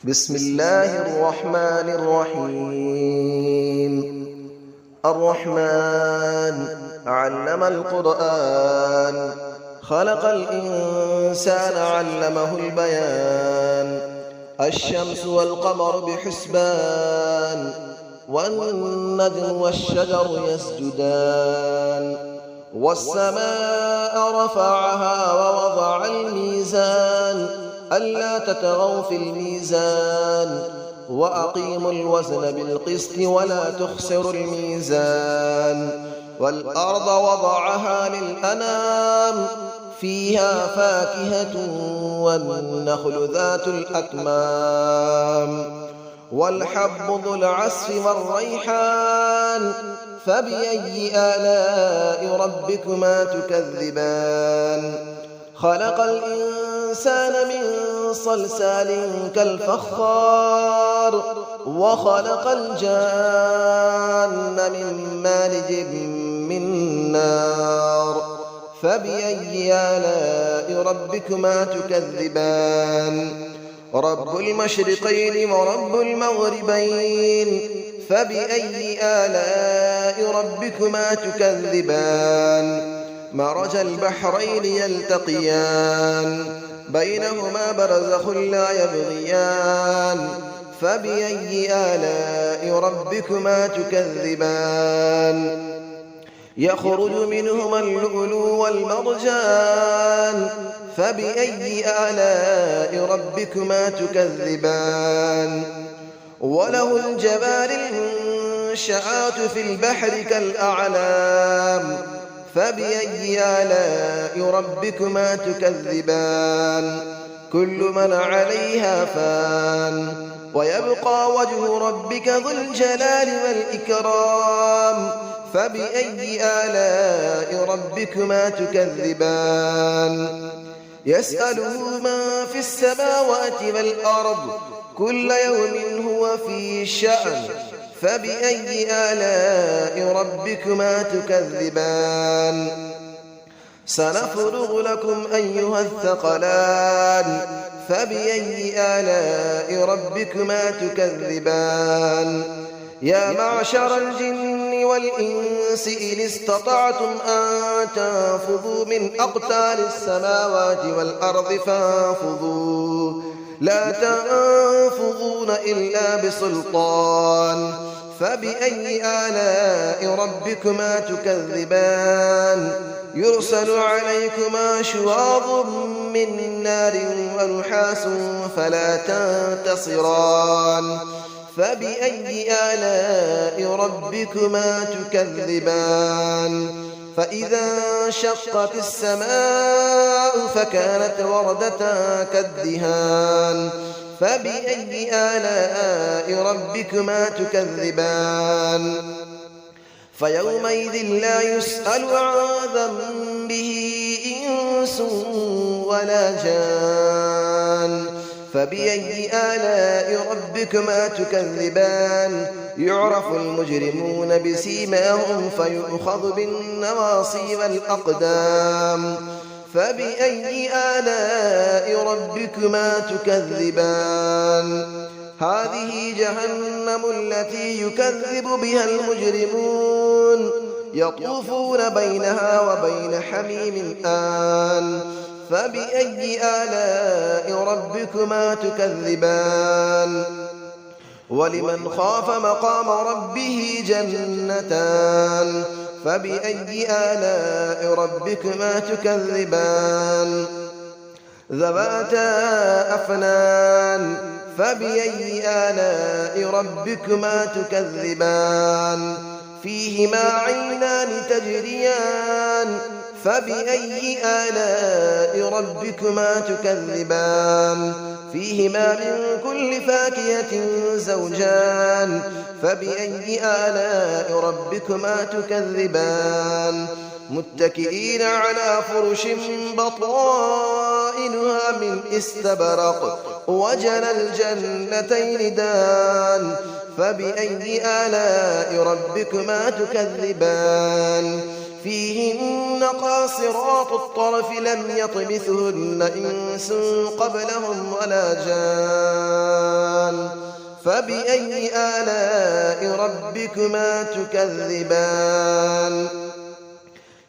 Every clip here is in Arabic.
بسم الله الرحمن الرحيم. الرحمن علم القرآن، خلق الإنسان علمه البيان. الشمس والقمر بحسبان، والنجم والشجر يسجدان. والسماء رفعها ووضع الميزان، ألا تطغوا في الميزان، وأقيموا الوزن بالقسط ولا تخسروا الميزان. والأرض وضعها للأنام، فيها فاكهة والنخل ذات الأكمام. والحب ذو العصف والريحان، فبأي آلاء ربكما تكذبان. خلق الإنسان من صلصال كالفخار، وخلق الجان من مارج من نار. فبأي آلاء ربكما تكذبان. رب المشرقين ورب المغربين، فبأي آلاء ربكما تكذبان. مرج البحرين يلتقيان، بينهما برزخ لا يبغيان. فبأي آلاء ربكما تكذبان. يخرج منهما اللؤلؤ والمرجان، فبأي آلاء ربكما تكذبان. وله الجوار المنشآت في البحر كالأعلام، فبأي آلاء ربكما تكذبان. كل من عليها فان، ويبقى وجه ربك ذو الجلال والإكرام. فبأي آلاء ربكما تكذبان. يسأله من في السماوات والأرض، كل يوم هو في شأن. فبأي آلاء ربكما تكذبان. سنفرغ لكم أيها الثقلان، فبأي آلاء ربكما تكذبان. يا معشر الجن والإنس إن استطعتم أن تنفذوا من أقطار السماوات والأرض فانفذوا، لا تنفذون إلا بسلطان. فبأي آلاء ربكما تكذبان. يرسل عليكما شواظ من نار ونحاس فلا تنتصران. فبأي آلاء ربكما تكذبان. فإذا انشقت السماء فكانت وردة كالدهان. فبأي آلاء ربكما تكذبان. فيومئذ لا يسأل عن ذنبه إنس ولا جان. فبأي آلاء ربكما تكذبان. يعرف المجرمون بسيماهم فيؤخذ بالنواصي والأقدام. فبأي آلاء ربكما تكذبان. هذه جهنم التي يكذب بها المجرمون، يطوفون بينها وبين حميم آن. فبأي آلاء ربكما تكذبان. ولمن خاف مقام ربه جنتان. فبأي آلاء ربكما تكذبان. ذواتا أفنان. فبأي آلاء ربكما تكذبان. فيهما عينان تجريان. فبأي آلاء ربكما تكذبان. فيهما من كل فاكهة زوجان. فبأي آلاء ربكما تكذبان. متكئين على فرش بطائنها من استبرق، وجنى الجنتين دان. فبأي آلاء ربكما تكذبان. فيهن قاصرات الطرف لم يطمثهن إنس قبلهم ولا جان. فبأي آلاء ربكما تكذبان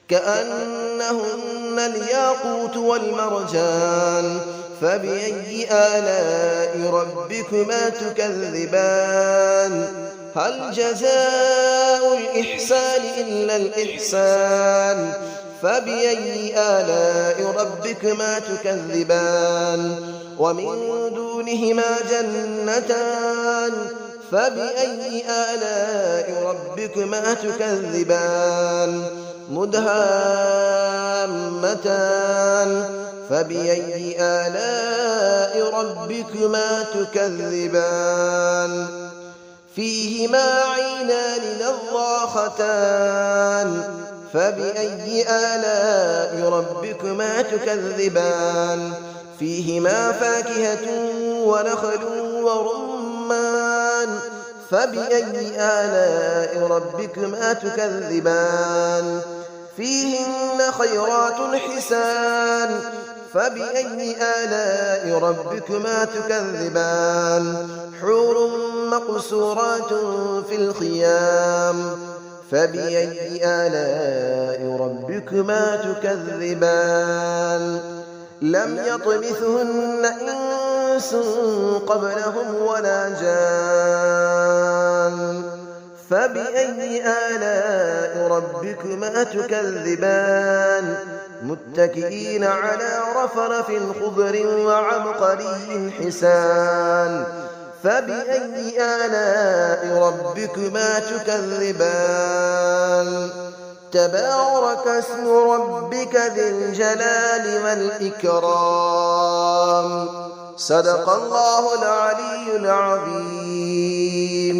كأنهن الياقوت والمرجان فبأي آلاء ربكما تكذبان هل جزاء الإحسان إلا الإحسان فبأي آلاء ربكما تكذبان ومن دونهما جنتان فبأي آلاء ربكما تكذبان مدهامتان فبأي آلاء ربكما تكذبان فيهما عينان نضاختان فبأي آلاء ربكما تكذبان فيهما فاكهة ونخل ورمان فبأي آلاء ربكما تكذبان فيهن خيرات حسان فبأي آلاء ربكما تكذبان حور مقصورات في الخيام فبأي آلاء ربكما تكذبان لم يطمثهن إنس قبلهم ولا جان فبأي آلاء ربكما تكذبان متكئين على رفرف خضر وعبقري حسان فبأي آلاء ربكما تكذبان تبارك اسم ربك ذي الجلال والإكرام صدق الله العلي العظيم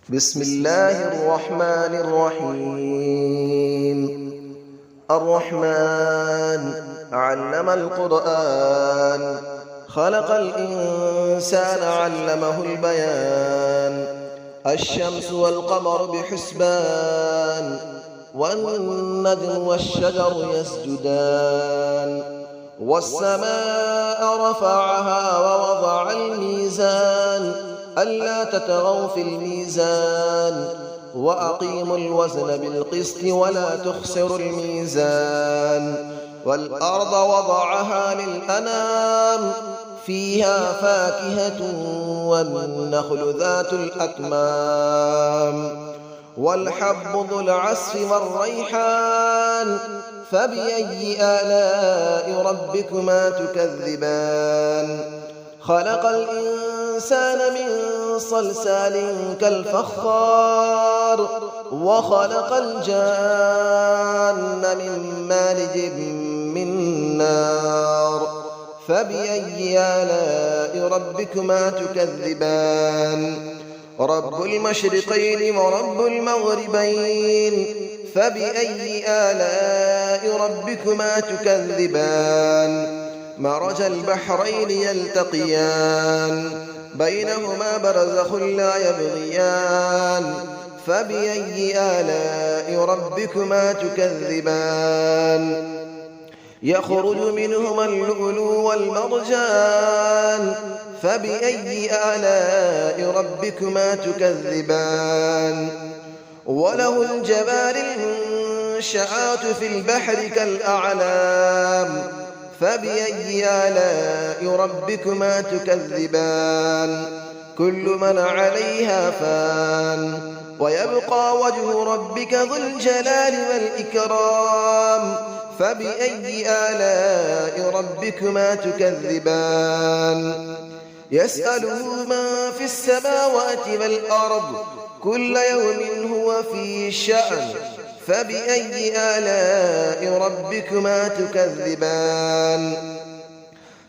بسم الله الرحمن الرحيم الرحمن علم القرآن خلق الإنسان علمه البيان الشمس والقمر بحسبان والنجم والشجر يسجدان والسماء رفعها ووضع الميزان ألا تطغوا في الميزان وأقيموا الوزن بالقسط ولا تخسروا الميزان والأرض وضعها للأنام فيها فاكهة والنخل ذات الأكمام والحب ذو العصف والريحان فبأي آلاء ربكما تكذبان خلق الإنسان من صلصال كالفخار وخلق الجان من مارج من نار فبأي آلاء ربكما تكذبان رب المشرقين ورب المغربين فبأي آلاء ربكما تكذبان مرج البحرين يلتقيان بينهما برزخ لا يبغيان فبأي آلاء ربكما تكذبان يخرج منهما اللؤلؤ والمرجان فبأي آلاء ربكما تكذبان وله الجبال المنشآت في البحر كالأعلام فبأي آلاء ربكما تكذبان كل من عليها فان ويبقى وجه ربك ذو الجلال والإكرام فبأي آلاء ربكما تكذبان يسأله من في السماوات والأرض كل يوم هو في شأن فبأي آلاء ربكما تكذبان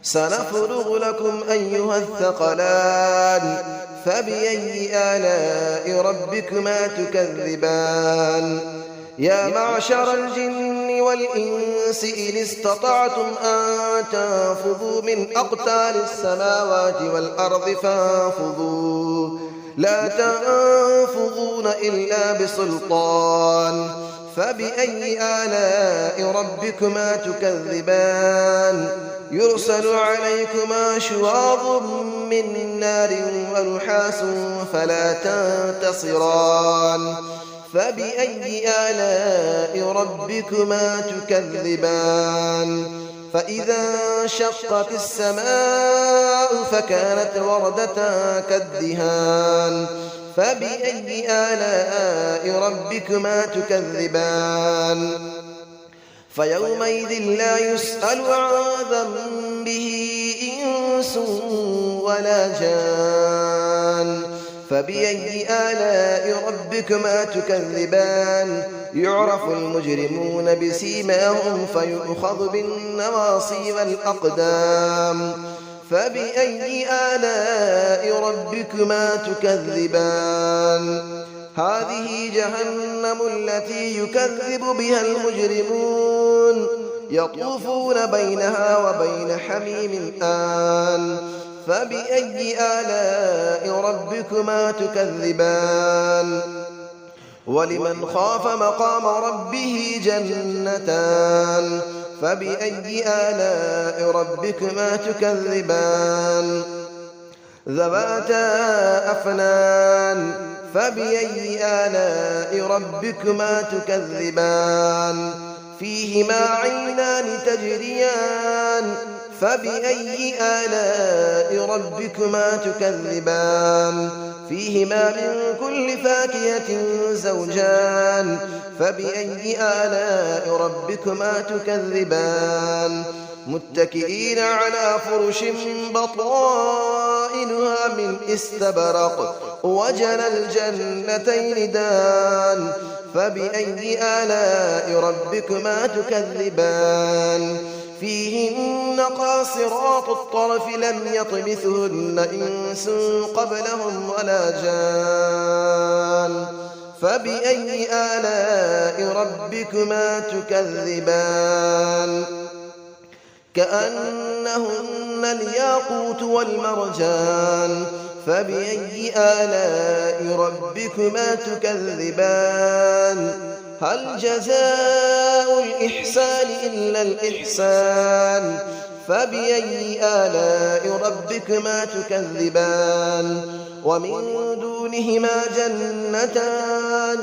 سنفرغ لكم أيها الثقلان فبأي آلاء ربكما تكذبان يا معشر الجن والإنس إن استطعتم أن تنفذوا من أقطار السماوات والأرض فانفذوا لا تنفذون إلا بسلطان فبأي آلاء ربكما تكذبان يرسل عليكما شواظ من نار ونحاس فلا تنتصران فبأي آلاء ربكما تكذبان فإذا انشقت السماء فكانت وردة كالدهان فبأي آلاء ربكما تكذبان فيومئذ لا يسأل عن ذنبه إنس ولا جان فبأي آلاء ربكما تكذبان يعرف المجرمون بسيماهم فيؤخذ بالنواصي والأقدام فبأي آلاء ربكما تكذبان هذه جهنم التي يكذب بها المجرمون يطوفون بينها وبين حميم آن فبأي آلاء ربكما تكذبان ولمن خاف مقام ربه جنتان فبأي آلاء ربكما تكذبان ذواتا أفنان فبأي آلاء ربكما تكذبان فيهما عينان تجريان فبأي آلاء ربكما تكذبان فيهما من كل فاكهة زوجان فبأي آلاء ربكما تكذبان متكئين على فرش بطائنها من استبرق وجنى الجنتين دان فبأي آلاء ربكما تكذبان فيهن قاصرات الطرف لم يطمثهن إنس قبلهم ولا جان فبأي آلاء ربكما تكذبان كأنهن الياقوت والمرجان فبأي آلاء ربكما تكذبان هل جزاء الإحسان إلا الإحسان فبأي آلاء ربكما تكذبان ومن دونهما جنتان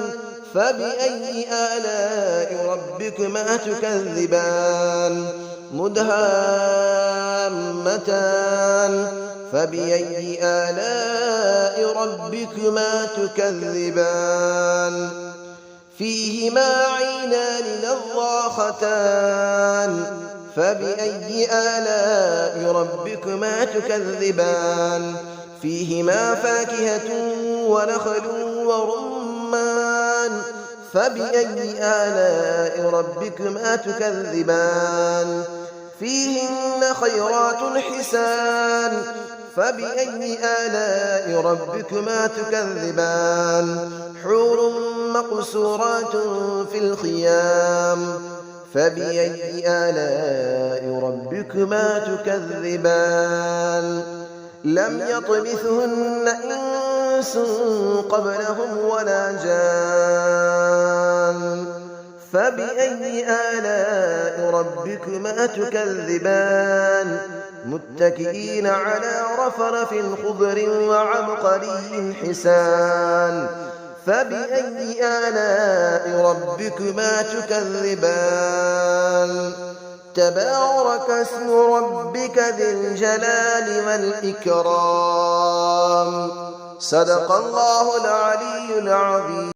فبأي آلاء ربكما تكذبان مدهامتان فبأي آلاء ربكما تكذبان فيهما عينان نضاختان فبأي آلاء ربكما تكذبان فيهما فاكهة ونخل ورمان فبأي آلاء ربكما تكذبان فيهن خيرات حسان فبأي آلاء ربكما تكذبان حور مقصورات في الخيام فبأي آلاء ربكما تكذبان لم يطمثهن إنس قبلهم ولا جان فبأي آلاء ربكما تكذبان متكئين على رفرف خضر وعبقري حسان فبأي آلاء ربكما تكذبان تبارك اسم ربك ذي الجلال والإكرام صدق الله العلي العظيم.